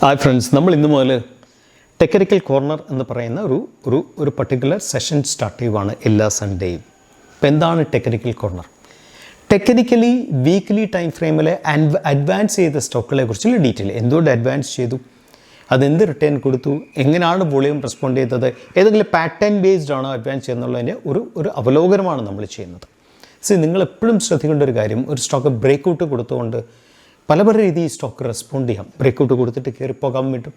Hi friends, നമ്മൾ ഇന്ന് മുതൽ ടെക്നിക്കൽ കോർണർ എന്ന് പറയുന്ന ഒരു പർട്ടിക്കുലർ സെഷൻ സ്റ്റാർട്ട് ചെയ്യുവാണ് എല്ലാ സൺഡേയും. അപ്പോൾ എന്താണ് technical corner? Technically weekly time ഫ്രെയിമിൽ അഡ്വാൻസ് ചെയ്ത സ്റ്റോക്കുകളെ കുറിച്ചുള്ള ഡീറ്റെയിൽ, എന്തുകൊണ്ട് അഡ്വാൻസ് ചെയ്തു, അതെന്ത് റിട്ടേൺ കൊടുത്തു, എങ്ങനെയാണ് വോളിയം റെസ്പോണ്ട് ചെയ്തത്, ഏതെങ്കിലും പാറ്റേൺ ബേസ്ഡ് ആണോ അഡ്വാൻസ് ചെയ്യുന്നുള്ളതിൻ്റെ ഒരു അവലോകനമാണ് നമ്മൾ ചെയ്യുന്നത്. നിങ്ങൾ എപ്പോഴും ശ്രദ്ധിക്കേണ്ട ഒരു കാര്യം, ഒരു സ്റ്റോക്ക് ബ്രേക്ക് ഔട്ട് കൊടുത്തുകൊണ്ട് പല രീതിയിൽ സ്റ്റോക്ക് റെസ്പോണ്ട് ചെയ്യാം. ബ്രേക്ക് ഔട്ട് കൊടുത്തിട്ട് കയറിപ്പോകാൻ പറ്റും,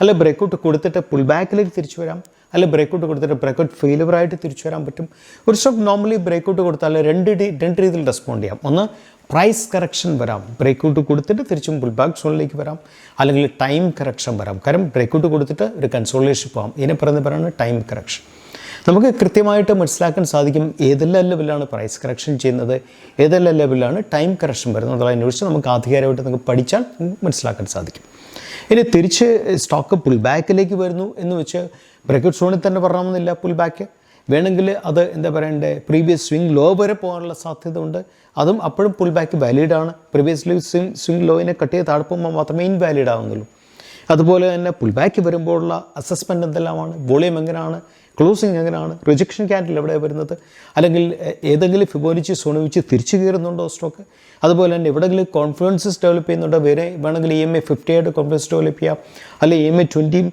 അല്ല ബ്രേക്ക് ഔട്ട് കൊടുത്തിട്ട് പുൾ ബാക്കിലേക്ക് തിരിച്ചു വരാം, അല്ല ബ്രേക്ക് ഔട്ട് കൊടുത്തിട്ട് ബ്രേക്ക് ഔട്ട് ഫെയിലുവറായിട്ട് തിരിച്ചു വരാൻ പറ്റും. ഒരു സ്റ്റോക്ക് നോർമലി ബ്രേക്ക് ഔട്ട് കൊടുത്താൽ രണ്ട് രീതിയിൽ റെസ്പോണ്ട് ചെയ്യാം. ഒന്ന്, പ്രൈസ് കറക്ഷൻ വരാം, ബ്രേക്ക് ഔട്ട് കൊടുത്തിട്ട് തിരിച്ചും പുൾ ബാക്ക് സോണിലേക്ക് വരാം, അല്ലെങ്കിൽ ടൈം കറക്ഷൻ വരാം. കാരണം ബ്രേക്ക് ഔട്ട് കൊടുത്തിട്ട് ഒരു കൺസോളിഡേഷൻ പോകാം. ഇതിനെ പറയുന്ന ടൈം കറക്ഷൻ. നമുക്ക് കൃത്യമായിട്ട് മനസ്സിലാക്കാൻ സാധിക്കും ഏതെല്ലാം ലെവലിലാണ് പ്രൈസ് കറക്ഷൻ ചെയ്യുന്നത്, ഏതെല്ലാം ലെവലിലാണ് ടൈം കറക്ഷൻ വരുന്നത്. അതിനെക്കുറിച്ച് നമുക്ക് ആധികാരികമായിട്ട് നമുക്ക് പഠിച്ചാൽ മനസ്സിലാക്കാൻ സാധിക്കും. ഇനി തിരിച്ച് സ്റ്റോക്ക് പുൾ ബാക്കിലേക്ക് വരുന്നു എന്ന് വെച്ച് ബ്രേക്കൗട്ട് സോണിൽ തന്നെ പറയണമെന്നില്ല. പുൾ ബാക്ക് വേണമെങ്കിൽ അത് പ്രീവിയസ് സ്വിംഗ് ലോ വരെ പോകാനുള്ള സാധ്യത ഉണ്ട്. അതും അപ്പോഴും പുൾ ബാക്ക് വാലിഡാണ്. പ്രീവിയസ്ലി സ്വിംഗ് ലോയിനെ കട്ട് ചെയ്ത് താഴെ പോകുമ്പോൾ മാത്രമേ ഇൻവാലിഡ് ആവുന്നുള്ളൂ. അതുപോലെ തന്നെ പുൾ ബാക്ക് വരുമ്പോഴുള്ള അസസ്മെൻറ്റ് എന്തെല്ലാമാണ്, വോളിയം എങ്ങനെയാണ്, ക്ലോസിങ് എങ്ങനെയാണ്, റിജക്ഷൻ ക്യാൻഡിൽ എവിടെ വരുന്നത്, അല്ലെങ്കിൽ ഏതെങ്കിലും ഫിബോനച്ചി സോൺ വെച്ച് തിരിച്ചു കയറുന്നുണ്ടോ സ്റ്റോക്ക്, അതുപോലെ തന്നെ എവിടെയെങ്കിലും കോൺഫിഡൻസസ് ഡെവലപ്പ് ചെയ്യുന്നുണ്ടോ, വേണമെങ്കിൽ EMA 50 ആയിട്ട് കോൺഫിഡൻസ് ഡെവലപ്പ് ചെയ്യാം, അല്ലെങ്കിൽ EMA 20,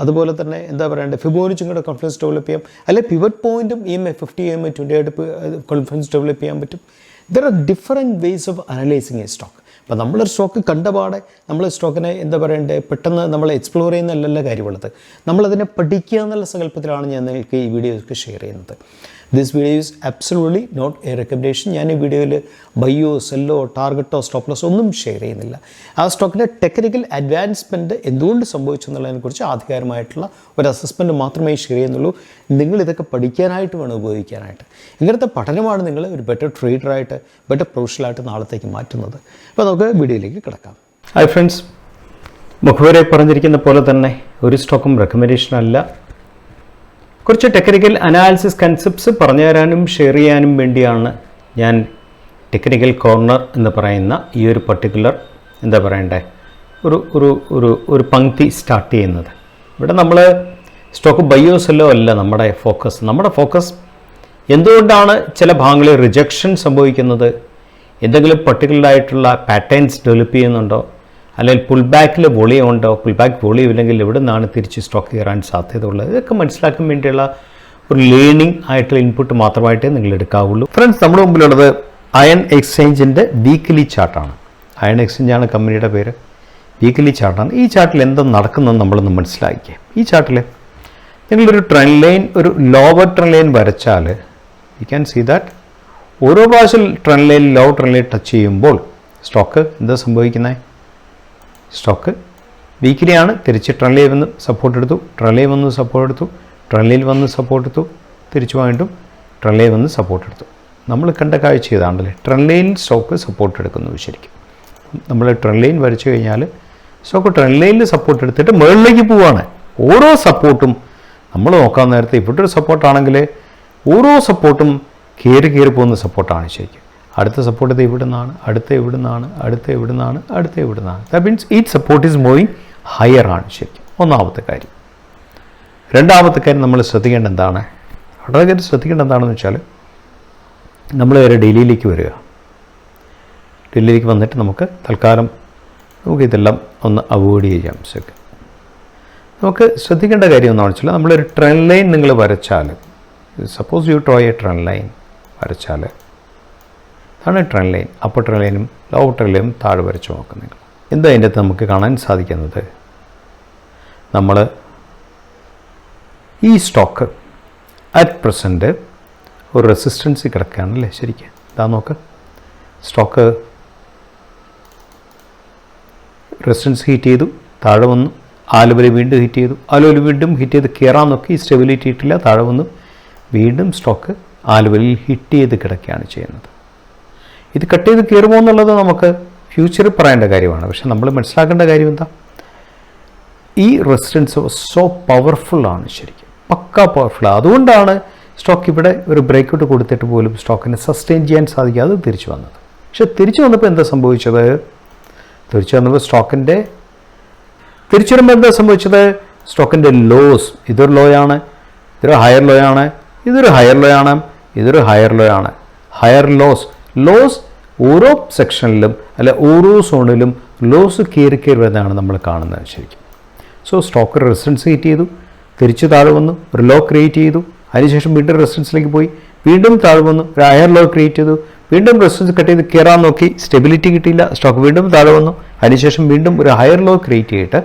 അതുപോലെ തന്നെ ഫിബോനച്ചിയും കൂടെ കോൺഫിഡൻസ് ഡെവലപ്പ് ചെയ്യാം, അല്ലെങ്കിൽ പിവറ്റ് പോയിൻറ്റും EMA 50 EMA 20 ആയിട്ട് കോൺഫിഡൻസ് ഡെവലപ്പ് ചെയ്യാൻ പറ്റും. There are different ways of analysing A stock. അപ്പോൾ നമ്മളൊരു സ്റ്റോക്ക് കണ്ടപാടെ നമ്മൾ സ്റ്റോക്കിനെ പെട്ടെന്ന് നമ്മൾ എക്സ്പ്ലോർ ചെയ്യുന്നതല്ല കാര്യമുള്ളത്, നമ്മളതിനെ പഠിക്കുക എന്നുള്ള സങ്കല്പത്തിലാണ് ഞാൻ നിങ്ങൾക്ക് ഈ വീഡിയോയൊക്കെ ഷെയർ ചെയ്യുന്നത്. This video is absolutely not a recommendation. ഞാൻ ഈ വീഡിയോയിൽ ബയ്യോ സെല്ലോ ടാർഗറ്റോ സ്റ്റോപ്പ് ലോസ് ഒന്നും ഷെയർ ചെയ്യുന്നില്ല. ആ സ്റ്റോക്കിൻ്റെ ടെക്നിക്കൽ അഡ്വാൻസ്മെൻറ്റ് എന്തുകൊണ്ട് സംഭവിച്ചു എന്നുള്ളതിനെക്കുറിച്ച് ആധികാരികമായിട്ടുള്ള ഒരു അസസ്മെൻറ്റ് മാത്രമേ ഷെയർ ചെയ്യുന്നുള്ളൂ. നിങ്ങളിതൊക്കെ പഠിക്കാനായിട്ട് വേണം, ഉപയോഗിക്കാനായിട്ട്. ഇങ്ങനത്തെ പഠനമാണ് നിങ്ങൾ ഒരു ബെറ്റർ ട്രേഡറായിട്ട്, ബെറ്റർ പ്രൊഫഷണലായിട്ട് നാളത്തേക്ക് മാറ്റുന്നത്. അപ്പോൾ നമുക്ക് വീഡിയോയിലേക്ക് കിടക്കാം. ഹായ് ഫ്രണ്ട്സ്, മുഖവരെ പറഞ്ഞിരിക്കുന്ന പോലെ തന്നെ ഒരു സ്റ്റോക്കും റെക്കമെൻഡേഷൻ അല്ല. കുറച്ച് ടെക്നിക്കൽ അനാലിസിസ് കൺസെപ്റ്റ്സ് പറഞ്ഞു തരാനും ഷെയർ ചെയ്യാനും വേണ്ടിയാണ് ഞാൻ ടെക്നിക്കൽ കോർണർ എന്ന് പറയുന്ന ഈ ഒരു പർട്ടിക്കുലർ ഒരു പങ്ക്തി സ്റ്റാർട്ട് ചെയ്യുന്നത്. ഇവിടെ നമ്മൾ സ്റ്റോക്ക് ബയ്യോ സെല്ലോ അല്ല നമ്മുടെ ഫോക്കസ്. നമ്മുടെ ഫോക്കസ് എന്തുകൊണ്ടാണ് ചില ഭാഗങ്ങളിൽ റിജക്ഷൻ സംഭവിക്കുന്നത്, എന്തെങ്കിലും പർട്ടിക്കുലറായിട്ടുള്ള പാറ്റേൺസ് ഡെവലപ്പ് ചെയ്യുന്നുണ്ടോ, അല്ലെങ്കിൽ പുൾ ബാക്കിൽ വോളിയം ഉണ്ടോ, പുൾ ബാക്ക് വോളിയം ഇല്ലെങ്കിൽ എവിടെ നിന്നാണ് തിരിച്ച് സ്റ്റോക്ക് കയറാൻ സാധ്യത ഉള്ളത്, ഇതൊക്കെ മനസ്സിലാക്കാൻ വേണ്ടിയുള്ള ഒരു ലേണിംഗ് ആയിട്ടുള്ള ഇൻപുട്ട് മാത്രമായിട്ടേ നിങ്ങൾ എടുക്കാവുള്ളൂ. ഫ്രണ്ട്സ്, നമ്മുടെ മുമ്പിലുള്ളത് അയൺ എക്സ്ചേഞ്ചിൻ്റെ വീക്ക്ലി ചാർട്ടാണ്. അയൺ എക്സ്ചേഞ്ചാണ് കമ്പനിയുടെ പേര്. വീക്ക്ലി ചാർട്ടാണ്. ഈ ചാർട്ടിൽ എന്താ നടക്കുന്നതെന്ന് നമ്മളൊന്ന് മനസ്സിലാക്കിയേ. ഈ ചാർട്ടിൽ നിങ്ങളൊരു ട്രെൻഡ് ലൈൻ, ഒരു ലോവർ ട്രെൻഡ് ലൈൻ വരച്ചാൽ യു ക്യാൻ സീ ദാറ്റ് ഓരോ പ്രാവശ്യം trend line low trend line touch ചെയ്യുമ്പോൾ സ്റ്റോക്ക് എന്താ സംഭവിക്കുന്നത്, സ്റ്റോക്ക് വീക്കിലിയാണ്, തിരിച്ച് ട്രെൻഡ് ലൈൻ വന്ന് സപ്പോർട്ട് എടുത്തു, ട്രെൻഡ് ലൈൻ വന്ന് സപ്പോർട്ട് എടുത്തു, ട്രെൻഡ് ലൈൻ വന്ന് സപ്പോർട്ട് എടുത്തു, തിരിച്ചു വീണ്ടും ട്രെൻഡ് ലൈൻ വന്ന് സപ്പോർട്ട് എടുത്തു. നമ്മൾ കണ്ട കാഴ്ച ചെയ്താണ്ടല്ലേ, ട്രെൻഡ് ലൈനിൽ സ്റ്റോക്ക് സപ്പോർട്ട് എടുക്കുന്നു. ശരിക്കും നമ്മൾ ട്രെൻഡ് ലൈൻ വരച്ചു കഴിഞ്ഞാൽ സ്റ്റോക്ക് ട്രെൻഡ് ലൈനിൽ സപ്പോർട്ട് എടുത്തിട്ട് മുകളിലേക്ക് പോവുകയാണ്. ഓരോ സപ്പോർട്ടും നമ്മൾ നോക്കാൻ നേരത്തെ ഇവിടെ ഒരു സപ്പോർട്ടാണെങ്കിൽ ഓരോ സപ്പോർട്ടും കയറി പോകുന്ന സപ്പോർട്ടാണ് ശരിക്കും. അടുത്ത സപ്പോർട്ട് ഇത് ഇവിടെ നിന്നാണ്, അടുത്ത ഇവിടെ നിന്നാണ്, അടുത്ത ഇവിടെ നിന്നാണ്, അടുത്ത ഇവിടെ നിന്നാണ്. That means each support is moving higher ആണ് ശരിക്കും. ഒന്നാമത്തെ കാര്യം. രണ്ടാമത്തെ കാര്യം നമ്മൾ ശ്രദ്ധിക്കേണ്ട എന്താണ്, വളരെ ശ്രദ്ധിക്കേണ്ട എന്താണെന്ന് വെച്ചാൽ നമ്മൾ വരെ ഡെയിലിയിലേക്ക് വരിക. ഡെയിലിയിലേക്ക് വന്നിട്ട് നമുക്ക് തൽക്കാലം ഇതെല്ലാം ഒന്ന് അവോയ്ഡ് ചെയ്യാം. ശരി, നമുക്ക് ശ്രദ്ധിക്കേണ്ട കാര്യം എന്താണെന്ന് വെച്ചാൽ നമ്മളൊരു ട്രെൻഡ് ലൈൻ നിങ്ങൾ വരച്ചാൽ, suppose you draw A trend line വരച്ചാൽ, അതാണ് ട്രെൻഡ് ലൈൻ. അപ്പർ ട്രെൻഡ് ലൈനും ലോവർ ട്രെൻഡ് ലൈനും താഴെ വരച്ച് നോക്കും നിങ്ങൾ. എന്താ അതിൻ്റെ അകത്ത് നമുക്ക് കാണാൻ സാധിക്കുന്നത്, നമ്മൾ ഈ സ്റ്റോക്ക് അറ്റ് പ്രസൻറ്റ് ഒരു റെസിസ്റ്റൻസിൽ കിടക്കുകയാണല്ലേ ശരിക്കും. ഇതാ നോക്ക്, സ്റ്റോക്ക് റെസിസ്റ്റൻസ് ഹിറ്റ് ചെയ്തു, താഴെ വന്നു, ആ ലെവൽ വീണ്ടും ഹിറ്റ് ചെയ്തു, ആ ലെവൽ വീണ്ടും ഹിറ്റ് ചെയ്ത് കയറാൻ നോക്കി, സ്റ്റെബിലിറ്റി ഇട്ടില്ല, താഴെ വന്നു, വീണ്ടും സ്റ്റോക്ക് ആ ലെവലിൽ ഹിറ്റ് ചെയ്ത് കിടക്കുകയാണ് ചെയ്യുന്നത്. ഇത് കട്ട് ചെയ്ത് കയറുമോ എന്നുള്ളത് നമുക്ക് ഫ്യൂച്ചറിൽ പറയേണ്ട കാര്യമാണ്. പക്ഷെ നമ്മൾ മനസ്സിലാക്കേണ്ട കാര്യം എന്താ, ഈ റെസിസ്റ്റൻസ് സോ പവർഫുള്ളാണ് ശരിക്കും, പക്കാ പവർഫുള്ളാണ്. അതുകൊണ്ടാണ് സ്റ്റോക്ക് ഇവിടെ ഒരു ബ്രേക്ക് ഔട്ട് കൊടുത്തിട്ട് പോലും സ്റ്റോക്കിനെ സസ്റ്റെയിൻ ചെയ്യാൻ സാധിക്കാതെ തിരിച്ചു വന്നത്. പക്ഷെ തിരിച്ചു വന്നപ്പോൾ എന്താ സംഭവിച്ചത്, തിരിച്ചു വന്നപ്പോൾ സ്റ്റോക്കിൻ്റെ തിരിച്ചു വരുമ്പോൾ എന്താ സംഭവിച്ചത്? സ്റ്റോക്കിൻ്റെ ലോസ്, ഇതൊരു ലോ ആണ്, ഇതൊരു ഹയർ ലോ ആണ്, ഇതൊരു ഹയർ ലോ ആണ്, ഇതൊരു ഹയർ ലോ ആണ്. ഹയർ ലോസ് ഓരോ സെക്ഷനിലും അല്ല ഓരോ സോണിലും ലോസ് കയറി വരുന്നതാണ് നമ്മൾ കാണുന്നത് ശരിക്കും. സോ സ്റ്റോക്ക് റെസിസ്റ്റൻസ് ഹിറ്റ് ചെയ്തു, തിരിച്ച് താഴെ വന്നു, ഒരു ലോ ക്രിയേറ്റ് ചെയ്തു, അതിനുശേഷം വീണ്ടും റെസിസ്റ്റൻസിലേക്ക് പോയി, വീണ്ടും താഴെ വന്നു, ഒരു ഹയർ ലോ ക്രിയേറ്റ് ചെയ്തു, വീണ്ടും റെസിസ്റ്റൻസ് കട്ട് ചെയ്ത് കയറാൻ നോക്കി, സ്റ്റെബിലിറ്റി കിട്ടിയില്ല, സ്റ്റോക്ക് വീണ്ടും താഴെ വന്നു, അതിനുശേഷം വീണ്ടും ഒരു ഹയർ ലോ ക്രിയേറ്റ് ചെയ്തിട്ട്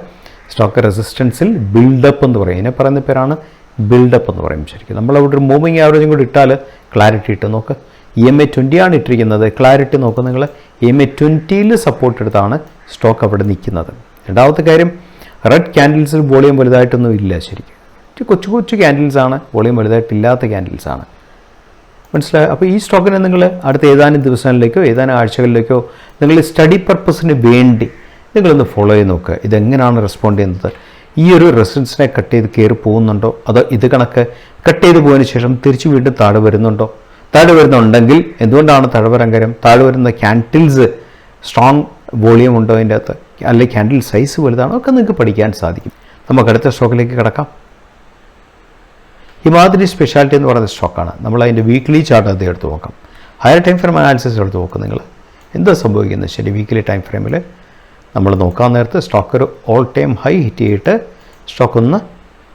സ്റ്റോക്ക് റെസിസ്റ്റൻസിൽ ബിൽഡപ്പ് എന്ന് പറയും. ഇതിനെ പറയുന്ന പേരാണ് ബിൽഡപ്പ് എന്ന് പറയും ശരിക്കും. നമ്മളവിടെ ഒരു മൂവിങ് ആവറേജും കൂടി ഇട്ടാൽ ക്ലാരിറ്റി ഇട്ട് നോക്ക്. EMA 20 ആണ് ഇട്ടിരിക്കുന്നത്. ക്ലാരിറ്റി നോക്കുക നിങ്ങൾ. EMA 20യിൽ സപ്പോർട്ട് എടുത്താണ് സ്റ്റോക്ക് അവിടെ നിൽക്കുന്നത്. രണ്ടാമത്തെ കാര്യം, റെഡ് ക്യാൻഡിൽസിൽ വോളിയം വലുതായിട്ടൊന്നും ഇല്ല ശരിക്കും. കൊച്ചു കൊച്ചു ക്യാൻഡിൽസാണ്, വോളിയം വലുതായിട്ടില്ലാത്ത ക്യാൻഡിൽസാണ്. മനസ്സിലായി? അപ്പോൾ ഈ സ്റ്റോക്കിനെ നിങ്ങൾ അടുത്ത ഏതാനും ദിവസങ്ങളിലേക്കോ ഏതാനും ആഴ്ചകളിലേക്കോ നിങ്ങൾ സ്റ്റഡി പർപ്പസിന് വേണ്ടി നിങ്ങളൊന്ന് ഫോളോ ചെയ്ത് നോക്കുക. ഇതെങ്ങനെയാണ് റെസ്പോണ്ട് ചെയ്യുന്നത്? ഈ ഒരു റെസിസ്റ്റൻസിനെ കട്ട് ചെയ്ത് കയറി പോകുന്നുണ്ടോ, അതോ ഇത് കണക്ക് കട്ട് ചെയ്ത് പോയതിന് ശേഷം തിരിച്ച് വീണ്ടും താഴെ വരുന്നുണ്ടോ? താഴെ വരുന്നുണ്ടെങ്കിൽ എന്തുകൊണ്ടാണ് താഴെ വരാൻ കാര്യം? താഴെ വരുന്ന ക്യാൻഡിൽസ് സ്ട്രോങ് വോളിയം ഉണ്ടോ അതിൻ്റെ അകത്ത്, അല്ലെങ്കിൽ ക്യാൻഡിൽ സൈസ് വലുതാണോ, ഒക്കെ നിങ്ങൾക്ക് പഠിക്കാൻ സാധിക്കും. നമുക്ക് അടുത്ത സ്റ്റോക്കിലേക്ക് കിടക്കാം. ഹിമാദ്രി സ്പെഷ്യാലിറ്റി എന്ന് പറയുന്ന സ്റ്റോക്കാണ്. നമ്മൾ അതിൻ്റെ വീക്ക്ലി ചാർട്ട് അത് എടുത്ത് നോക്കാം. ഹയർ ടൈം ഫ്രെയിം അനാലിസിസ് എടുത്ത് നോക്കും നിങ്ങൾ. എന്താ സംഭവിക്കുന്നത്? ശരി, വീക്ക്ലി ടൈം ഫ്രെയിമിൽ നമ്മൾ നോക്കാൻ നേരത്ത് സ്റ്റോക്ക് ഒരു ഓൾ ടൈം ഹൈ ഹിറ്റ് ചെയ്തിട്ട് സ്റ്റോക്ക് ഒന്ന്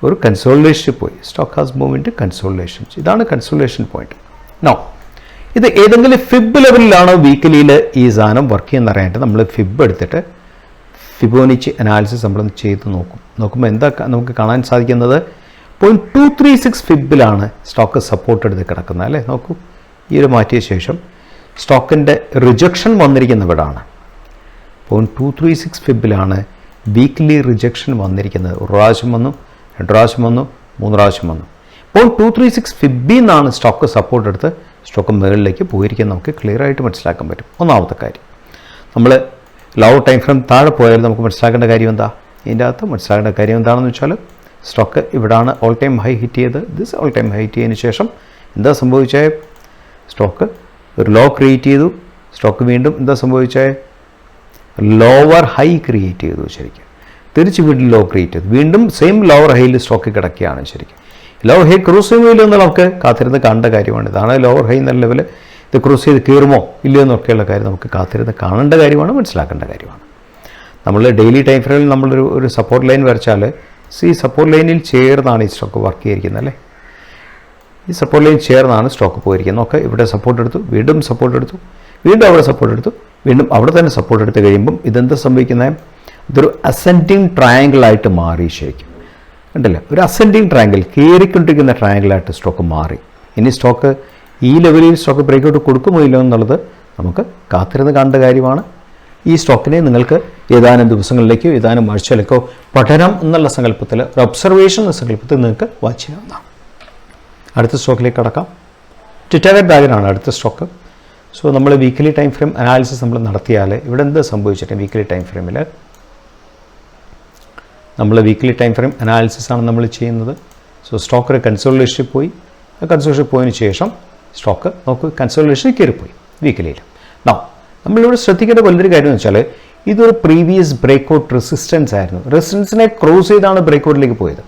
ഒരു കൺസോളിഡേഷനിൽ പോയി. സ്റ്റോക്ക് ഹാസ് മൂവ് ഇൻ ടു കൺസോളിഡേഷൻസ്. ഇതാണ് കൺസോളിഡേഷൻ പോയിന്റ്. നോ, ഇത് ഏതെങ്കിലും ഫിബ് ലെവലിലാണോ വീക്കിലിയിൽ ഈ സാധനം വർക്ക് ചെയ്യുന്ന അറിയാനായിട്ട് നമ്മൾ ഫിബ് എടുത്തിട്ട് ഫിബോനിച്ചി അനാലിസിസ് നമ്മളൊന്ന് ചെയ്ത് നോക്കുമ്പോൾ എന്താ നമുക്ക് കാണാൻ സാധിക്കുന്നത്? 0.236 ഫിബിലാണ് സ്റ്റോക്ക് സപ്പോർട്ട് എടുത്ത് കിടക്കുന്നത് അല്ലേ. നോക്കൂ, ഈ ഒരു മാറ്റിയ ശേഷം സ്റ്റോക്കിൻ്റെ റിജക്ഷൻ വന്നിരിക്കുന്ന ഇവിടാണ്. 0.236 ഫിബിലാണ് വീക്ക്ലി റിജക്ഷൻ വന്നിരിക്കുന്നത്. ഒരു പ്രാവശ്യം വന്നു, രണ്ട് പ്രാവശ്യം വന്നു, മൂന്ന് പ്രാവശ്യം വന്നു. 0.236 ഫിബിൽ നിന്നാണ് സ്റ്റോക്ക് സപ്പോർട്ട് എടുത്ത് സ്റ്റോക്ക് മുകളിലേക്ക് പോയിരിക്കുന്നത്. നമുക്ക് ക്ലിയർ ആയിട്ട് മനസ്സിലാക്കാൻ പറ്റും. ഒന്നാമത്തെ കാര്യം, നമ്മൾ ലോ ടൈം ഫ്രെയിം താഴെ പോയാൽ നമുക്ക് മനസ്സിലാക്കേണ്ട കാര്യം എന്താ? ഇതിൻ്റെ അകത്ത് മനസ്സിലാക്കേണ്ട കാര്യം എന്താണെന്ന് വെച്ചാൽ സ്റ്റോക്ക് ഇവിടാണ് ഓൾ ടൈം ഹൈ ഹിറ്റ് ചെയ്ത്. This all time high hit ചെയ്തതിന് ശേഷം എന്താ സംഭവിച്ചത്? സ്റ്റോക്ക് ഒരു ലോ ക്രിയേറ്റ് ചെയ്തു. സ്റ്റോക്ക് വീണ്ടും എന്താ സംഭവിച്ചത്? ലോവർ ഹൈ ക്രിയേറ്റ് ചെയ്തു ശരിക്കും. തിരിച്ച് വീണ്ടും ലോ ക്രിയേറ്റ് ചെയ്തു. വീണ്ടും സെയിം ലോവർ ഹൈയിൽ സ്റ്റോക്ക് കിടക്കുകയാണ് ശരിക്കും. ലോവർ ഹൈ ക്രൂസ് ചെയ്യുമല്ലോ എന്ന് നമുക്ക് കാത്തിരുന്ന് കാണേണ്ട കാര്യമാണ്. ഇതാണ് ലോവർ ഹൈ എന്ന ലെവൽ. ഇത് ക്രൂസ് ചെയ്ത് കയറുമോ ഇല്ലയോ എന്നൊക്കെയുള്ള കാര്യം നമുക്ക് കാത്തിരുന്ന് കാണേണ്ട കാര്യമാണ്, മനസ്സിലാക്കേണ്ട കാര്യമാണ്. നമ്മൾ ഡെയിലി ടൈം ഫ്രെയിമിൽ നമ്മളൊരു സപ്പോർട്ട് ലൈൻ വരച്ചാൽ ഈ സപ്പോർട്ട് ലൈനിൽ ചേർന്നാണ് ഈ സ്റ്റോക്ക് വർക്ക് ചെയ്തിരിക്കുന്നത് അല്ലേ. ഈ സപ്പോർട്ട് ലൈൻ ചേർന്നാണ് സ്റ്റോക്ക് പോയിരിക്കുന്നത്. നോക്കുക, ഇവിടെ സപ്പോർട്ട് എടുത്തു, വീണ്ടും സപ്പോർട്ട് എടുത്തു, വീണ്ടും അവിടെ സപ്പോർട്ട് എടുത്തു, വീണ്ടും അവിടെ തന്നെ സപ്പോർട്ട് എടുത്ത് കഴിയുമ്പം ഇതെന്താ സംഭവിക്കുന്നത്? ഇതൊരു അസെൻഡിങ് ട്രയാങ്കിളായിട്ട് മാറി ശരിക്കും. ഉണ്ടല്ലോ, ഒരു അസെൻഡിങ് ട്രയാങ്കിൾ, കയറിക്കൊണ്ടിരിക്കുന്ന ട്രയാങ്കിളായിട്ട് സ്റ്റോക്ക് മാറി. ഇനി സ്റ്റോക്ക് ഈ ലെവലിൽ സ്റ്റോക്ക് ബ്രേക്ക് ഔട്ട് കൊടുക്കുമോ ഇല്ലോ എന്നുള്ളത് നമുക്ക് കാത്തിരുന്ന് കാണേണ്ട കാര്യമാണ്. ഈ സ്റ്റോക്കിനെ നിങ്ങൾക്ക് ഏതാനും ദിവസങ്ങളിലേക്കോ ഏതാനും ആഴ്ചയിലേക്കോ പഠനം എന്നുള്ള സങ്കല്പത്തിൽ, ഒരു ഒബ്സർവേഷൻ എന്ന സങ്കല്പത്തിൽ നിങ്ങൾക്ക് വാച്ച് ചെയ്യാവുന്നതാണ്. അടുത്ത സ്റ്റോക്കിലേക്ക് കടക്കാം. ടിറ്റാഗർ ബാഗിനാണ് അടുത്ത സ്റ്റോക്ക്. സോ നമ്മൾ വീക്കിലി ടൈം ഫ്രെയിം അനാലിസിസ് നമ്മൾ നടത്തിയാൽ ഇവിടെ എന്താ സംഭവിച്ചിട്ട് വീക്കിലി ടൈം ഫ്രെയിമിൽ നമ്മൾ വീക്കിലി ടൈം ഫ്രെയിം അനാലിസിസ് ആണ് നമ്മൾ ചെയ്യുന്നത്. സോ സ്റ്റോക്ക് ഒരു കൺസോളിഡേഷനിൽ പോയി. ആ കൺസോളിഡേഷൻ പോയതിന് ശേഷം സ്റ്റോക്ക് നമുക്ക് കൺസോളിഡേഷനിൽ കയറിപ്പോയി വീക്കിലിയിൽ. നമ്മളിവിടെ ശ്രദ്ധിക്കേണ്ട വലിയൊരു കാര്യം എന്ന് വെച്ചാൽ ഇതൊരു പ്രീവിയസ് ബ്രേക്ക് ഔട്ട് റെസിസ്റ്റൻസ് ആയിരുന്നു. റെസിസ്റ്റൻസിനെ ക്രോസ് ചെയ്താണ് ബ്രേക്ക് ഔട്ടിലേക്ക് പോയത്.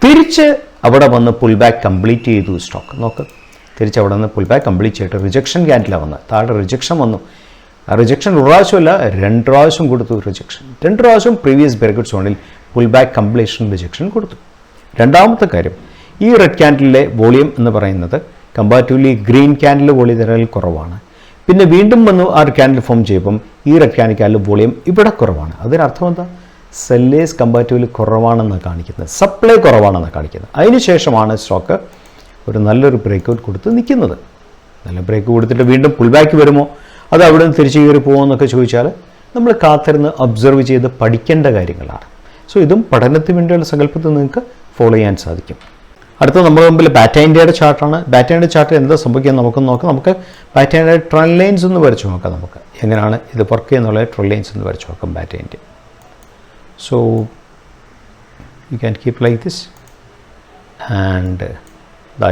തിരിച്ച് അവിടെ വന്ന് പുൾ ബാക്ക് കംപ്ലീറ്റ് ചെയ്തു സ്റ്റോക്ക്. നോക്ക്, തിരിച്ച് അവിടെ നിന്ന് പുൾ ബാക്ക് കംപ്ലീറ്റ് ചെയ്തിട്ട് റിജക്ഷൻ ക്യാൻഡിലാണ് വന്നത്. താഴെ റിജക്ഷൻ വന്നു. ആ റിജക്ഷൻ ഒരു പ്രാവശ്യമല്ല, രണ്ട് പ്രാവശ്യം കൊടുത്തു റിജക്ഷൻ. രണ്ട് പ്രാവശ്യം പ്രീവിയസ് ബ്രേക്ക് ഔട്ട് സോണിൽ പുൾ ബാക്ക് കംപ്ലീഷൻ റിജക്ഷൻ കൊടുത്തു. രണ്ടാമത്തെ കാര്യം, ഈ റെഡ് ക്യാൻഡിലെ വോളിയം എന്ന് പറയുന്നത് കമ്പാരിറ്റീവ്ലി ഗ്രീൻ ക്യാൻഡിൽ വോളിയം കുറവാണ്. പിന്നെ വീണ്ടും വന്നു ആ ഒരു ക്യാൻഡിൽ ഫോം ചെയ്യുമ്പം ഈ റെഡ് ക്യാൻഡിൽ വോളിയം ഇവിടെ കുറവാണ്. അതിനർത്ഥം എന്താ? സെല്ലേഴ്സ് കമ്പാരിറ്റീവ്ലി കുറവാണെന്ന് കാണിക്കുന്നത്, സപ്ലൈ കുറവാണെന്ന് കാണിക്കുന്നത്. അതിനുശേഷമാണ് സ്റ്റോക്ക് ഒരു നല്ലൊരു ബ്രേക്ക് ഔട്ട് കൊടുത്ത് നിൽക്കുന്നത്. നല്ല ബ്രേക്ക് കൊടുത്തിട്ട് വീണ്ടും പുൾ ബാക്ക് വരുമോ, അത് അവിടെ നിന്ന് തിരിച്ച് കയറി പോകുമെന്നൊക്കെ ചോദിച്ചാൽ നമ്മൾ കാത്തിരുന്ന് ഒബ്സർവ് ചെയ്ത് പഠിക്കേണ്ട കാര്യങ്ങളാണ്. സോ ഇതും പഠനത്തിന് വേണ്ടിയുള്ള സങ്കല്പത്തിൽ നിങ്ങൾക്ക് ഫോളോ ചെയ്യാൻ സാധിക്കും. അടുത്ത നമ്മുടെ മുമ്പിൽ ബാറ്റ ഇന്ത്യയുടെ ചാർട്ടാണ്. ബാറ്റ ഇന്ത്യയുടെ ചാർട്ട് എന്താ സംഭവിക്കുക നമുക്കൊന്ന് നോക്കാം. നമുക്ക് ബാറ്റ ഇന്ത്യയുടെ ട്രെൻഡ് ലൈൻസ് ഒന്ന് വരച്ച് നോക്കാം. നമുക്ക് എങ്ങനെയാണ് ഇത് വർക്ക് ചെയ്യുന്നുള്ള ട്രെൻഡ് ലൈൻസ് ഒന്ന് വരച്ച് നോക്കാം batta India. So you can keep like this and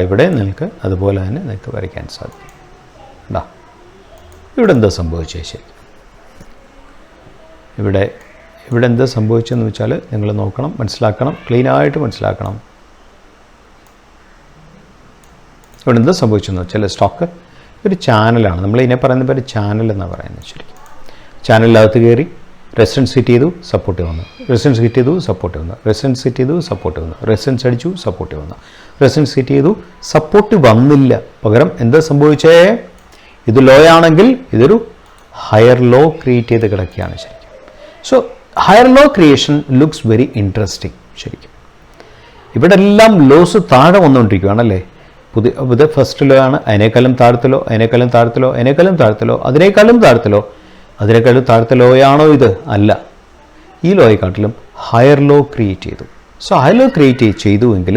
ഇവിടെ നിങ്ങൾക്ക് അതുപോലെ തന്നെ നിങ്ങൾക്ക് വരയ്ക്കാൻ സാധിക്കും. ഇവിടെ എന്താ സംഭവിച്ചത്? ശരി, ഇവിടെ ഇവിടെ എന്താ സംഭവിച്ചതെന്ന് വെച്ചാൽ നിങ്ങൾ നോക്കണം, മനസ്സിലാക്കണം, ക്ലീനായിട്ട് മനസ്സിലാക്കണം. ഇവിടെ എന്താ സംഭവിച്ചെന്ന് വെച്ചാൽ സ്റ്റോക്ക് ഒരു ചാനലാണ്. നമ്മൾ ഇതിനെ പറയുന്ന പേര് ചാനൽ എന്നാണ് പറയുന്നത്. ശരിക്കും ചാനലിനകത്ത് കയറി റെസിസ്റ്റൻസ് ഹിറ്റ് ചെയ്തു, സപ്പോർട്ട് വന്നു, റെസിസ്റ്റൻസ് ഹിറ്റ് ചെയ്തു, സപ്പോർട്ട് വന്നു, റെസിസ്റ്റൻസ് ഹിറ്റ് ചെയ്തു, സപ്പോർട്ട് വന്നു, റെസിസ്റ്റൻസ് അടിച്ചു, സപ്പോർട്ട് വന്നു, റെസിസ്റ്റൻസ് ഹിറ്റ് ചെയ്തു, സപ്പോർട്ട് വന്നില്ല. പകരം എന്താ സംഭവിച്ചേ? ഇത് ലോ ആണെങ്കിൽ ഇതൊരു ഹയർ ലോ ക്രിയേറ്റ് ചെയ്ത് കിടക്കുകയാണ് ശരിക്കും. So higher low creation looks very interesting ശരിക്കും. ഇവിടെ എല്ലാം ലോസ് താഴെ വന്നുകൊണ്ടിരിക്കുകയാണല്ലേ. പുതിയ ഫസ്റ്റ് ലോ ആണ്, അതിനേക്കാളും താഴത്തിലോ, അതിനേക്കാളും താഴത്തിലോ, അതിനേക്കാളും താഴത്തിലോ, അതിനേക്കാളും താഴത്തിലോ, അതിനേക്കാളും താഴത്തെ ലോയാണോ ഇത്? അല്ല, ഈ ലോയെക്കാട്ടിലും ഹയർ ലോ ക്രിയേറ്റ് ചെയ്തു. സോ ഹയർ ലോ ക്രിയേറ്റ് ചെയ്തുവെങ്കിൽ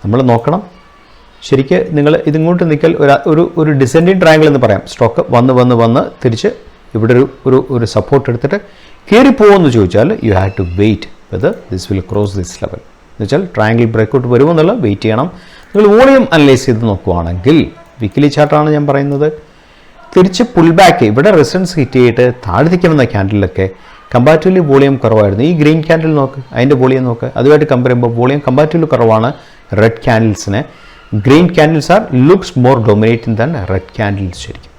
നമ്മൾ നോക്കണം. ശരിക്ക് നിങ്ങൾ ഇതിങ്ങോട്ട് നിൽക്കൽ ഒരു ഡിസെൻഡിങ് ട്രയാങ്കിൾ എന്ന് പറയാം. സ്റ്റോക്ക് വന്ന് തിരിച്ച് ഇവിടെ ഒരു സപ്പോർട്ട് എടുത്തിട്ട് കയറിപ്പോകുമെന്ന് ചോദിച്ചാൽ you have to wait whether this will cross this level. എന്ന് വെച്ചാൽ ട്രയാങ്കിൾ ബ്രേക്കൗട്ട് വരുമെന്നുള്ള വെയിറ്റ് ചെയ്യണം. നിങ്ങൾ വോളിയം അനലൈസ് ചെയ്ത് നോക്കുവാണെങ്കിൽ വീക്കിലി ചാർട്ടാണ് ഞാൻ പറയുന്നത്. തിരിച്ച് പുൾ ബാക്ക് ഇവിടെ റെസിസ്റ്റൻസ് ഹിറ്റ് ചെയ്തിട്ട് താഴ്ത്തിക്കുന്ന ക്യാൻഡിലൊക്കെ കമ്പാരിറ്റീവ്ലി വോളിയം കുറവായിരുന്നു. ഈ ഗ്രീൻ ക്യാൻഡിൽ നോക്ക്, അതിൻ്റെ വോളിയം നോക്ക്, അതുമായിട്ട് കമ്പയർ ചെയ്യുമ്പോൾ വോളിയം കമ്പാരിറ്റീവ്ലി കുറവാണ് റെഡ് ക്യാൻഡിൽസിന്. Green candles are looks more dominating than red candles ശരിക്കും.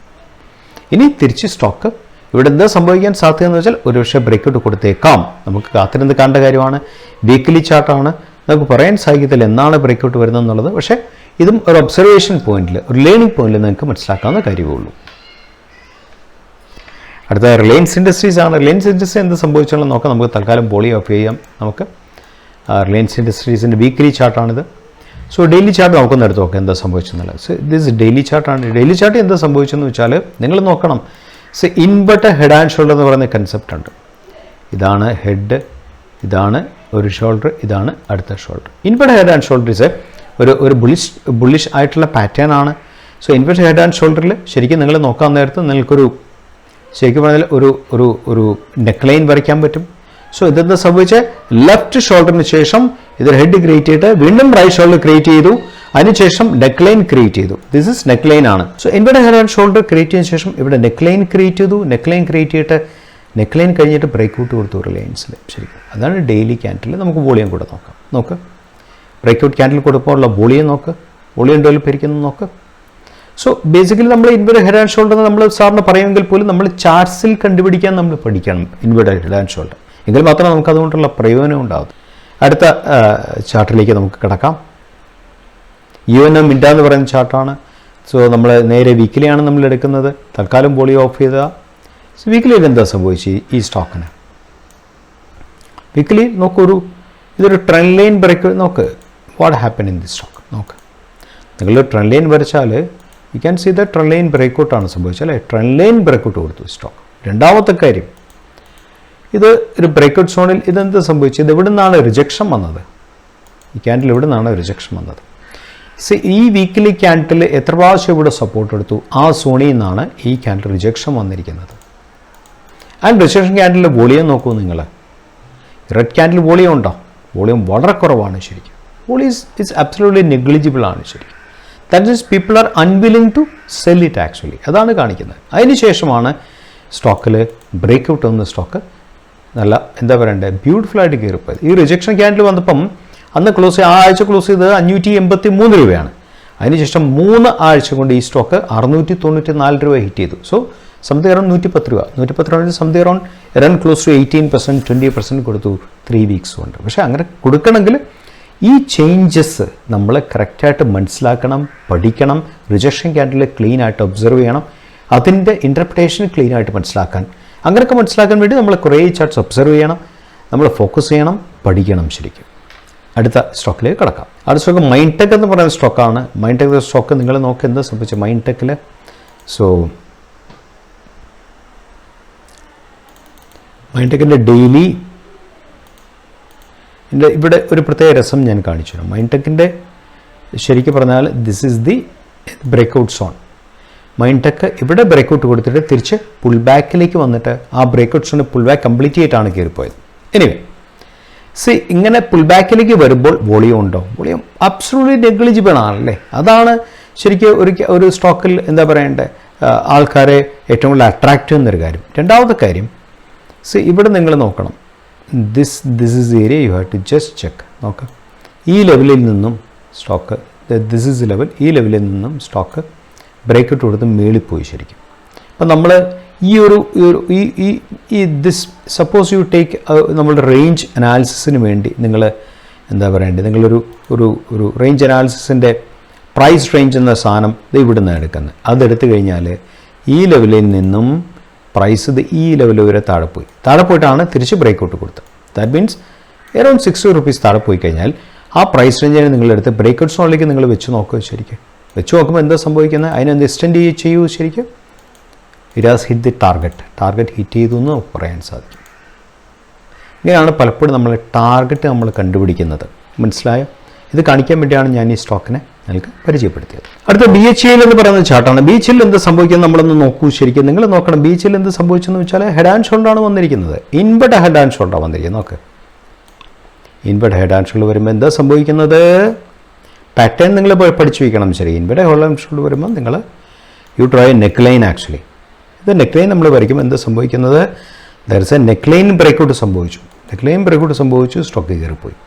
ഇനി തിരിച്ച് സ്റ്റോക്ക് ഇവിടെ എന്താ സംഭവിക്കാൻ സാധ്യതയെന്ന് വെച്ചാൽ ഒരുപക്ഷെ ബ്രേക്കൗട്ട് കൊടുത്തേക്കാം. നമുക്ക് കാത്തിരുന്ന് കാണേണ്ട കാര്യമാണ്. വീക്കിലി ചാർട്ടാണ്, നമുക്ക് പറയാൻ സാധിക്കത്തില്ല എന്നാണ് ബ്രേക്കൗട്ട് വരുന്നത് എന്നുള്ളത്. പക്ഷേ ഇതും ഒരു ഒബ്സർവേഷൻ പോയിന്റിൽ, ഒരു ലേണിംഗ് പോയിന്റിൽ നിങ്ങൾക്ക് മനസ്സിലാക്കാവുന്ന കാര്യമുള്ളൂ. അടുത്ത റിലയൻസ് ഇൻഡസ്ട്രീസ് ആണ്. റിലയൻസ് ഇൻഡസ്ട്രി എന്ത് സംഭവിച്ചാലും നോക്കാം. നമുക്ക് തൽക്കാലം ബോളി ഓഫ് ചെയ്യാം. നമുക്ക് റിലയൻസ് ഇൻഡസ്ട്രീസിൻ്റെ വീക്കിലി ചാർട്ടാണിത്. സോ ഡെയിലി ചാർട്ട് നമുക്കൊന്ന് എടുത്ത് നോക്കാം എന്താ സംഭവിച്ചെന്നുള്ളത്. സോ ദിസ് ഡെയിലി ചാർട്ടാണ്. ഡെയിലി ചാർട്ട് എന്താ സംഭവിച്ചെന്ന് വെച്ചാൽ നിങ്ങൾ നോക്കണം. So inverter head and shoulder എന്ന് പറയുന്ന കൺസെപ്റ്റ് ഉണ്ട്. ഇതാണ് ഹെഡ്, ഇതാണ് ഒരു ഷോൾഡർ, ഇതാണ് അടുത്ത shoulder. Inverter head and shoulder is ഒരു ബുള്ളിഷ് ആയിട്ടുള്ള പാറ്റേൺ ആണ്. സോ ഇൻവെർട്ടർ ഹെഡ് ആൻഡ് ഷോൾഡറിൽ ശരിക്കും നിങ്ങൾ നോക്കാൻ നേരത്ത് നിങ്ങൾക്കൊരു ശരിക്കും പറഞ്ഞാൽ ഒരു നെക്ക് ലൈൻ വരയ്ക്കാൻ പറ്റും. സോ ഇതെന്താ സംഭവിച്ചാൽ ലെഫ്റ്റ് ഷോൾഡറിന് ശേഷം ഇത് ഹെഡ് ക്രിയേറ്റ് ചെയ്തിട്ട് വീണ്ടും റൈറ്റ് ഷോൾഡർ ക്രിയേറ്റ് ചെയ്തു, അതിനുശേഷം നെക്ക് ലൈൻ ക്രിയേറ്റ് ചെയ്തു. ദിസ് ഇസ് നെക്ക് ലൈൻ ആണ്. So inverter head and shoulder create ചെയ്തതിനു ശേഷം ഇവിടെ നെക്ക് ലൈൻ ക്രിയേറ്റ് ചെയ്തു, നെക്ക് ലൈൻ ക്രിയേറ്റ് ചെയ്തിട്ട് നെക്ക് ലൈൻ കഴിഞ്ഞിട്ട് ബ്രേക്കൗട്ട് കൊടുത്തു റിലയൻസിൽ ശരിക്കും. അതാണ് ഡെയിലി ക്യാൻഡിൽ. നമുക്ക് വോളിയം കൂടെ നോക്കാം. നോക്ക്, ബ്രേക്കൗട്ട് ക്യാൻഡിൽ കൊടുക്കുമ്പോൾ ഉള്ള വോളിയം നോക്ക്, വോളിയം ഡെവലപ്പ് ഇരിക്കുന്നത് നോക്ക്. സോ ബേസിക്കലി നമ്മൾ ഇൻവെർട്ടർ ഹെഡ് ആൻഡ് ഷോൾഡർ നമ്മൾ സാറിന് പറയുമെങ്കിൽ പോലും നമ്മൾ ചാർട്ട്സിൽ കണ്ടുപിടിക്കാൻ നമ്മൾ പഠിക്കണം ഇൻവെർട്ടർ ഹെഡ് ആൻഡ് ഷോൾഡർ. എങ്കിൽ മാത്രമേ നമുക്ക് അതുകൊണ്ടുള്ള പ്രയോജനം ഉണ്ടാകും. അടുത്ത ചാർട്ടിലേക്ക് നമുക്ക് കിടക്കാം. UNM മിൻഡ എന്ന് പറയുന്ന ചാർട്ടാണ്. സോ നമ്മൾ നേരെ വീക്കിലിയാണ് നമ്മൾ എടുക്കുന്നത്. തൽക്കാലം ബോളി ഓഫ് ചെയ്താൽ വീക്കിലിയിൽ എന്താ സംഭവിച്ചു ഈ സ്റ്റോക്കിന്? വീക്കിലി നോക്കൂ, ഇതൊരു ട്രെൻഡ് ലൈൻ ബ്രേക്ക് നോക്ക്. What happen in this stock നോക്ക്. നിങ്ങൾ ട്രെൻഡ് ലൈൻ വരച്ചാൽ you can see the trend line ബ്രേക്കൗട്ടാണ് സംഭവിച്ചത് അല്ലേ. ട്രെൻഡ് ലൈൻ ബ്രേക്കൗട്ട് കൊടുത്തു സ്റ്റോക്ക്. രണ്ടാമത്തെ കാര്യം, ഇത് ഒരു ബ്രേക്കൗട്ട് സോണിൽ ഇതെന്ത് സംഭവിച്ചു? ഇത് എവിടെ നിന്നാണ് റിജക്ഷൻ വന്നത്? ഈ ക്യാൻഡിൽ എവിടെ നിന്നാണ് റിജക്ഷൻ വന്നത്? ഈ വീക്കിലി ക്യാൻഡിൽ എത്ര പ്രാവശ്യം ഇവിടെ സപ്പോർട്ട് എടുത്തു? ആ സോണിൽ നിന്നാണ് ഈ ക്യാൻഡിൽ റിജക്ഷൻ വന്നിരിക്കുന്നത്. ആൻഡ് റിജക്ഷൻ ക്യാൻഡിലെ വോളിയം നോക്കൂ നിങ്ങൾ. റെഡ് ക്യാൻഡിൽ വോളിയം ഉണ്ടോ? വോളിയം വളരെ കുറവാണ് ശരിക്കും. വോളിയം ഇസ് അബ്സല്യൂട്ട്ലി നെഗ്ലിജിബിൾ ആണ് ശരിക്കും. That means people are unwilling to sell it actually. അതാണ് കാണിക്കുന്നത്. അതിനുശേഷമാണ് സ്റ്റോക്കിൽ ബ്രേക്കൗട്ട് വന്ന സ്റ്റോക്ക് നല്ല എന്താ പറയണ്ടത് ബ്യൂട്ടിഫുള്ളായിട്ട് കയറിപ്പോയത്. ഈ റിജക്ഷൻ ക്യാൻഡിൽ വന്നപ്പം അന്ന് ആ ആഴ്ച ക്ലോസ് ചെയ്തത് 583 രൂപയാണ്. അതിനുശേഷം 3 ആഴ്ച കൊണ്ട് ഈ സ്റ്റോക്ക് 694 രൂപ ഹിറ്റ് ചെയ്തു. സോ സംതിങ് അറൗണ്ട് 110 രൂപ. 110 രൂപ സംതിങ് അറൗണ്ട് ക്ലോസ് ടു 18%, 20% കൊടുത്തു 3 വീക്സ് കൊണ്ട്. പക്ഷേ അങ്ങനെ കൊടുക്കണമെങ്കിൽ ഈ ചേഞ്ചസ് നമ്മൾ കറക്റ്റായിട്ട് മനസ്സിലാക്കണം, പഠിക്കണം. റിജക്ഷൻ ക്യാൻഡിൽ ക്ലീൻ ആയിട്ട് ഒബ്സർവ് ചെയ്യണം. അതിൻ്റെ ഇൻ്റർപ്രിട്ടേഷൻ ക്ലീൻ ആയിട്ട് മനസ്സിലാക്കാൻ, അങ്ങനെയൊക്കെ മനസ്സിലാക്കാൻ വേണ്ടി നമ്മൾ കുറേ ചാർട്ട്സ് ഒബ്സർവ് ചെയ്യണം, നമ്മൾ ഫോക്കസ് ചെയ്യണം, പഠിക്കണം ശരിക്കും. അടുത്ത സ്റ്റോക്കിലേക്ക് കിടക്കാം. അടുത്ത സ്റ്റോക്ക് മൈൻടെക് എന്ന് പറയുന്ന സ്റ്റോക്കാണ്. മൈൻടെക് സ്റ്റോക്ക് നിങ്ങൾ നോക്ക് എന്താ സംഭവിച്ചത് മൈൻടെക്കിൽ. സോ മൈൻടെക്കിൻ്റെ ഡെയിലി ഇവിടെ ഒരു പ്രത്യേക രസം ഞാൻ കാണിച്ചു തരാം. മൈൻടെക്കിൻ്റെ ശരിക്കും പറഞ്ഞാൽ this is the breakout zone. മൈൻടെക്ക് ഇവിടെ ബ്രേക്കൗട്ട് കൊടുത്തിട്ട് തിരിച്ച് പുൾ ബാക്കിലേക്ക് വന്നിട്ട് ആ breakout zone pull back complete ചെയ്തിട്ടാണ് കയറിപ്പോയത്. എനിവേ ഇങ്ങനെ പുൾ ബാക്കിലേക്ക് വരുമ്പോൾ വോളിയം ഉണ്ടോ? വോളിയം അബ്സല്യൂട്ട്ലി നെഗ്ലിജിബിൾ ആണല്ലേ. അതാണ് ശരിക്കും ഒരു സ്റ്റോക്കിൽ എന്താ പറയണ്ടേ ആൾക്കാരെ ഏറ്റവും കൂടുതൽ അട്രാക്റ്റ് ചെയ്യുന്നൊരു കാര്യം. രണ്ടാമത്തെ കാര്യം ഇവിടെ നിങ്ങൾ നോക്കണം. This is area you have to just check. നോക്കാം, ഈ ലെവലിൽ നിന്നും സ്റ്റോക്ക്, ദിസ് ഇസ് ലെവൽ, ഈ ലെവലിൽ നിന്നും സ്റ്റോക്ക് ബ്രേക്ക് ഔട്ട് കൊടുത്ത് മേളിപ്പോയി ശരിക്കും. അപ്പം നമ്മൾ ദിസ് സപ്പോസ് യു ടേക്ക് നമ്മളുടെ റേഞ്ച് അനാലിസിസിന് വേണ്ടി നിങ്ങൾ എന്താ പറയേണ്ടത്, നിങ്ങളൊരു റേഞ്ച് അനാലിസിസിൻ്റെ പ്രൈസ് റേഞ്ച് എന്ന സാധനം ഇത് ഇവിടെ നിന്നാണ് എടുക്കുന്നത്. അതെടുത്തു കഴിഞ്ഞാൽ ഈ ലെവലിൽ നിന്നും പ്രൈസ് ഇത് ഈ ലെവൽ വരെ താഴെ പോയിട്ടാണ് തിരിച്ച് ബ്രേക്ക് ഔട്ട് കൊടുത്തത്. ദാറ്റ് മീൻസ് അറൗണ്ട് 60 rupees താഴെ പോയി കഴിഞ്ഞാൽ ആ പ്രൈസ് റേഞ്ചിനെ നിങ്ങളെടുത്ത് ബ്രേക്ക് ഔട്ട് സോണിലേക്ക് നിങ്ങൾ വെച്ച് നോക്കുക. ശരിക്കും വെച്ച് നോക്കുമ്പോൾ എന്താ സംഭവിക്കുന്നത്, അതിനെന്ത് എക്സ്റ്റെൻഡ് ചെയ്യൂ ശരിക്കും. It has hit the target hit ചെയ്തു എന്ന് പറയാൻ സാധിക്കും. ഇങ്ങനെയാണ് പലപ്പോഴും നമ്മൾ ടാർഗറ്റ് നമ്മൾ കണ്ടുപിടിക്കുന്നത്. മനസ്സിലായോ? ഇത് കാണിക്കാൻ വേണ്ടിയാണ് ഞാൻ ഈ സ്റ്റോക്കിനെ നിങ്ങൾക്ക് പരിചയപ്പെടുത്തിയത്. അടുത്ത BHL എന്ന് പറയുന്ന ചാർട്ടാണ്. BHL എന്ത് സംഭവിക്കുന്നത് നമ്മളൊന്ന് നോക്കൂ ശരിക്കും. നിങ്ങൾ നോക്കണം BHL എന്ത് സംഭവിച്ചെന്ന് വെച്ചാൽ ഹെഡ് ആൻഡ് ഷോൾഡറാണ് വന്നിരിക്കുന്നത്. ഇൻവെർട്ട് ഹെഡ് ആൻഡ് ഷോൾഡർ വന്നിരിക്കുന്നത്. നോക്ക്, ഇൻവെർട്ട് ഹെഡ് ആൻഡ് ഷോൾഡർ വരുമ്പോൾ എന്താ സംഭവിക്കുന്നത്, പാറ്റേൺ നിങ്ങൾ പഠിച്ചു വയ്ക്കണം. ശരി, ഇൻവെർട്ട് ഹെഡ് ആൻഡ് ഷോൾഡർ വരുമ്പോൾ നിങ്ങൾ you try neck line. Actually ഇത് നെക്ക് ലൈൻ നമ്മൾ വരയ്ക്കുമ്പോൾ എന്താ സംഭവിക്കുന്നത്, there is A neck line breakout സംഭവിച്ചു, സ്റ്റോക്ക് കയറിപ്പോയി.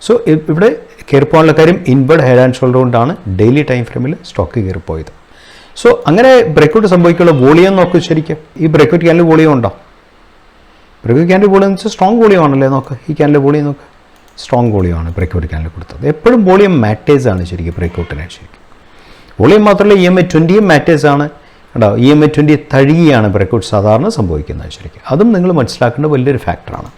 സോ ഇവിടെ കയറിപ്പോകാനുള്ള കാര്യം ഇൻവെർട്ട് ഹെഡ് ആൻഡ് ഷോൾഡർ കൊണ്ടാണ് ഡെയിലി ടൈം ഫ്രെയിമിൽ സ്റ്റോക്ക് കയറിപ്പോയത്. സോ അങ്ങനെ ബ്രേക്കൗട്ട് സംഭവിക്കുള്ള വോളിയം നോക്കൂ ശരിക്കും. ഈ ബ്രേക്കൗട്ട് ക്യാനിൽ വോളിയം ഉണ്ടോ? ബ്രേക്കൗട്ട് ക്യാനിൽ വോളിയം എന്ന് വെച്ചാൽ സ്ട്രോങ് വോളിയം ആണല്ലേ. നോക്ക്, ഈ ക്യാനിലെ വോളിയം നോക്ക്, സ്ട്രോങ് വോളിയമാണ് ബ്രേക്കൗട്ട് ക്യാനിൽ കൊടുത്തത്. എപ്പോഴും വോളിയം മാറ്റേഴ്സ് ആണ് ശരിക്കും ബ്രേക്കൗട്ടിനെ. ശരിക്കും വോളിയം മാത്രമല്ല EMA 20 മാറ്റേഴ്സ് ആണ് കേട്ടോ. EMA 20 തഴുകിയാണ് ബ്രേക്കൗട്ട് സാധാരണ സംഭവിക്കുന്നത് ശരിക്കും. അതും നിങ്ങൾ മനസ്സിലാക്കേണ്ട വലിയൊരു ഫാക്ടറാണ്.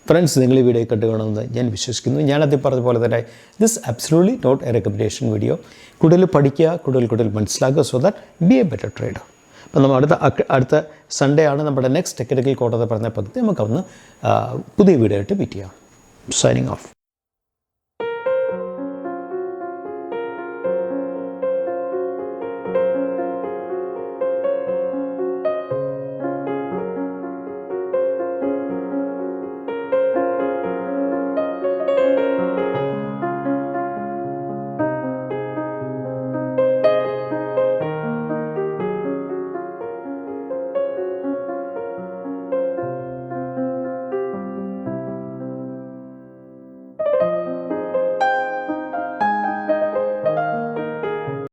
ഫ്രണ്ട്സ്, നിങ്ങൾ ഈ വീഡിയോ കണ്ടു കാണുമെന്ന് ഞാൻ വിശ്വസിക്കുന്നു. ഞാനതിൽ പറഞ്ഞ പോലെ തന്നെ this absolutely not a recommendation video. കൂടുതൽ പഠിക്കുക, കൂടുതൽ മനസ്സിലാക്കുക, so that be a better trader. അപ്പം നമ്മൾ അടുത്ത സൺഡേ ആണ് നമ്മുടെ നെക്സ്റ്റ് ടെക്നിക്കൽ കോർണർ പറയുന്ന പദ്ധതി. നമുക്കൊന്ന് പുതിയ വീഡിയോ ആയിട്ട് മീറ്റ് ചെയ്യാം. Signing off.